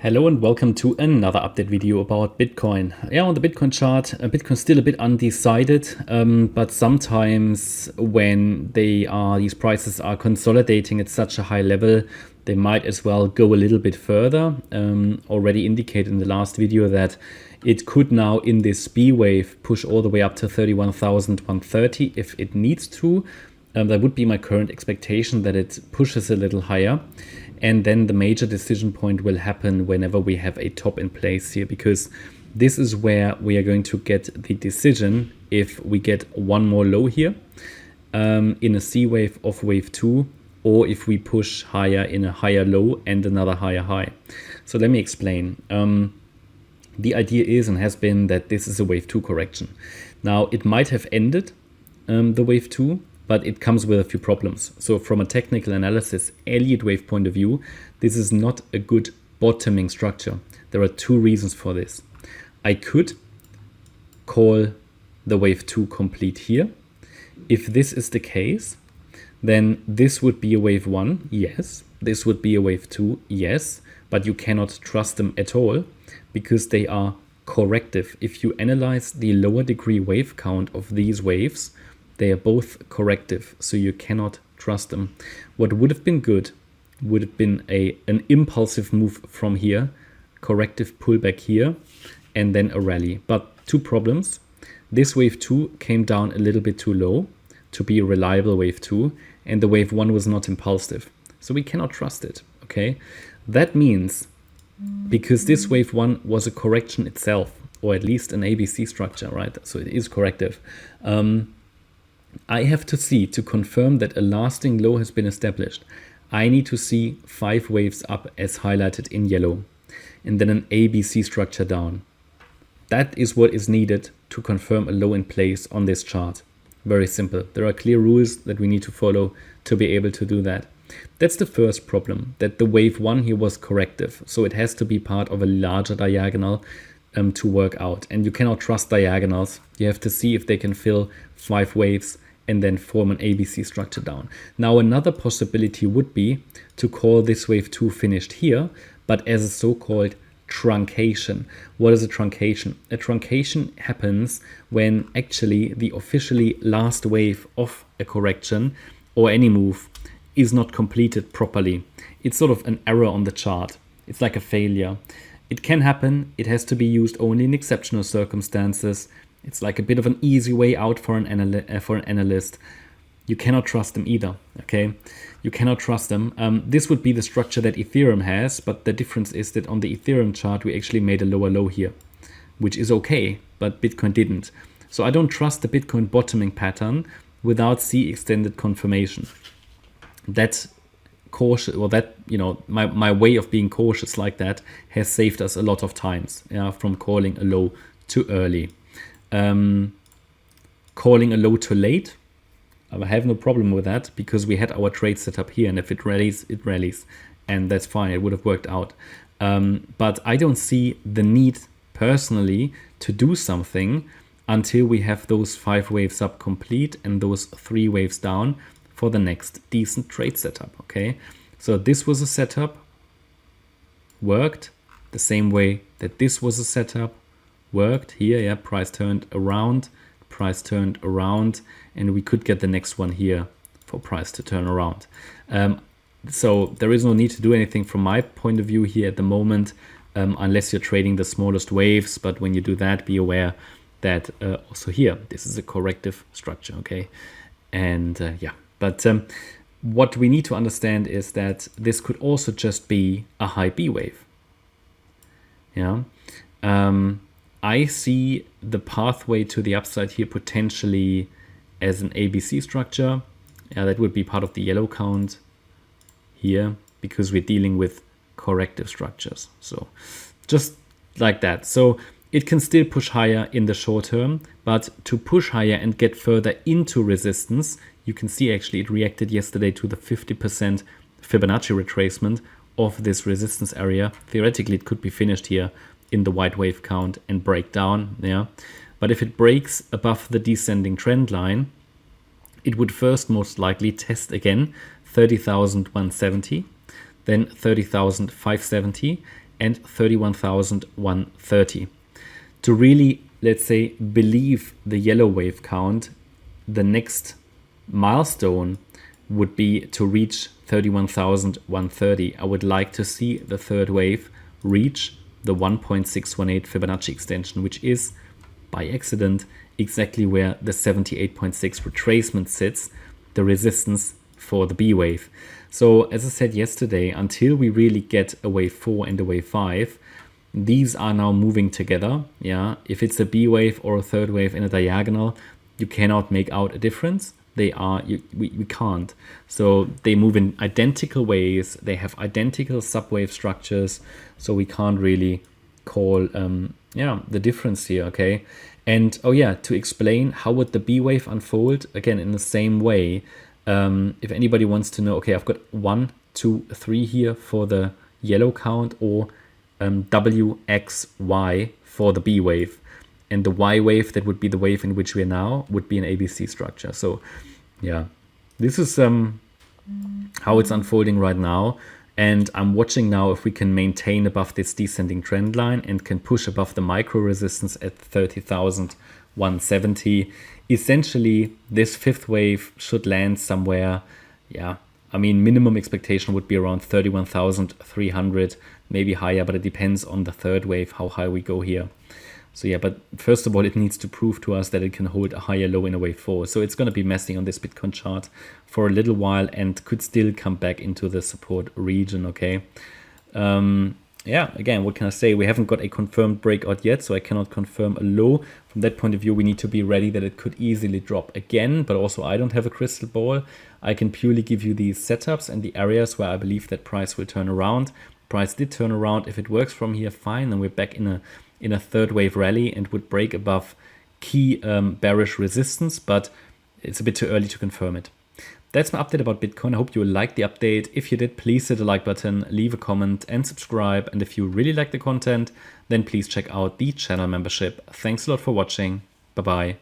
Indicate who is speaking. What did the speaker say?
Speaker 1: Hello and welcome to another update video about Bitcoin. Yeah, on the Bitcoin chart, Bitcoin's still a bit undecided, but sometimes when these prices are consolidating at such a high level, they might as well go a little bit further. Already indicated in the last video that it could now in this B wave push all the way up to 31,130 if it needs to. That would be my current expectation, that it pushes a little higher. And then the major decision point will happen whenever we have a top in place here, because this is where we are going to get the decision if we get one more low here in a C wave of wave 2, or if we push higher in a higher low and another higher high. So let me explain. The idea is and has been that this is a wave 2 correction. Now it might have ended the wave 2, but it comes with a few problems. So from a technical analysis, Elliott Wave point of view, this is not a good bottoming structure. There are two reasons for this. I could call the wave 2 complete here. If this is the case, then this would be a wave 1, yes. This would be a wave 2, yes. But you cannot trust them at all because they are corrective. If you analyze the lower degree wave count of these waves, they are both corrective, so you cannot trust them. What would have been good would have been an impulsive move from here, corrective pullback here, and then a rally. But two problems. This wave 2 came down a little bit too low to be a reliable wave 2, and the wave 1 was not impulsive. So we cannot trust it, okay? That means, because this wave 1 was a correction itself, or at least an ABC structure, right? So it is corrective. I have to see, to confirm that a lasting low has been established, I need to see 5 waves up as highlighted in yellow, and then an ABC structure down. That is what is needed to confirm a low in place on this chart. Very simple. There are clear rules that we need to follow to be able to do that. That's the first problem, that the wave 1 here was corrective. So it has to be part of a larger diagonal to work out. And you cannot trust diagonals. You have to see if they can fill 5 waves and then form an ABC structure down. Now another possibility would be to call this wave 2 finished here, but as a so-called truncation. What is a truncation? A truncation happens when actually the officially last wave of a correction or any move is not completed properly. It's sort of an error on the chart. It's like a failure. It can happen. It has to be used only in exceptional circumstances. It's like a bit of an easy way out for an analyst. You cannot trust them either, okay? You cannot trust them. This would be the structure that Ethereum has, but the difference is that on the Ethereum chart, we actually made a lower low here, which is okay, but Bitcoin didn't. So I don't trust the Bitcoin bottoming pattern without C extended confirmation. That's cautious, or that, you know, my way of being cautious like that has saved us a lot of times, from calling a low too early. Calling a low too late, I have no problem with that because we had our trade set up here, and if it rallies, it rallies, and that's fine. It would have worked out. But I don't see the need personally to do something until we have those 5 waves up complete and those 3 waves down for the next decent trade setup. Okay, so this was a setup, worked the same way that this was a setup, worked here. Yeah, price turned around, and we could get the next one here for price to turn around. So there is no need to do anything from my point of view here at the moment, unless you're trading the smallest waves. But when you do that, be aware that also here, this is a corrective structure, okay? And yeah, but what we need to understand is that this could also just be a high B wave. Yeah. I see the pathway to the upside here potentially as an ABC structure. That would be part of the yellow count here because we're dealing with corrective structures. So just like that. So it can still push higher in the short term, but to push higher and get further into resistance, you can see actually it reacted yesterday to the 50% Fibonacci retracement of this resistance area. Theoretically, it could be finished here in the white wave count and break down, yeah. But if it breaks above the descending trend line, it would first most likely test again 30,170, then 30,570, and 31,130. To really, let's say, believe the yellow wave count, the next milestone would be to reach 31,130. I would like to see the third wave reach the 1.618 Fibonacci extension, which is by accident exactly where the 78.6 retracement sits, the resistance for the B wave. So as I said yesterday, until we really get a wave 4 and a wave 5, these are now moving together. Yeah, if it's a B wave or a third wave in a diagonal, you cannot make out a difference. We can't. So they move in identical ways. They have identical subwave structures. So we can't really call the difference here. Okay. And to explain how would the B wave unfold, again in the same way. If anybody wants to know, okay, I've got 1, 2, 3 here for the yellow count, or WXY for the B wave. And the Y wave, that would be the wave in which we are now, would be an ABC structure. So yeah, this is how it's unfolding right now. And I'm watching now if we can maintain above this descending trend line and can push above the micro resistance at 30,170. Essentially, this fifth wave should land somewhere. Yeah, I mean, minimum expectation would be around 31,300, maybe higher, but it depends on the third wave, how high we go here. So yeah, but first of all, it needs to prove to us that it can hold a higher low in a wave 4. So it's going to be messing on this Bitcoin chart for a little while and could still come back into the support region, okay? Again, what can I say? We haven't got a confirmed breakout yet, so I cannot confirm a low. From that point of view, we need to be ready that it could easily drop again, but also I don't have a crystal ball. I can purely give you these setups and the areas where I believe that price will turn around. Price did turn around. If it works from here, fine, then we're back in a third wave rally and would break above key bearish resistance, but it's a bit too early to confirm it. That's my update about Bitcoin. I hope you liked the update. If you did, please hit the like button, leave a comment and subscribe. And if you really like the content, then please check out the channel membership. Thanks a lot for watching. Bye-bye.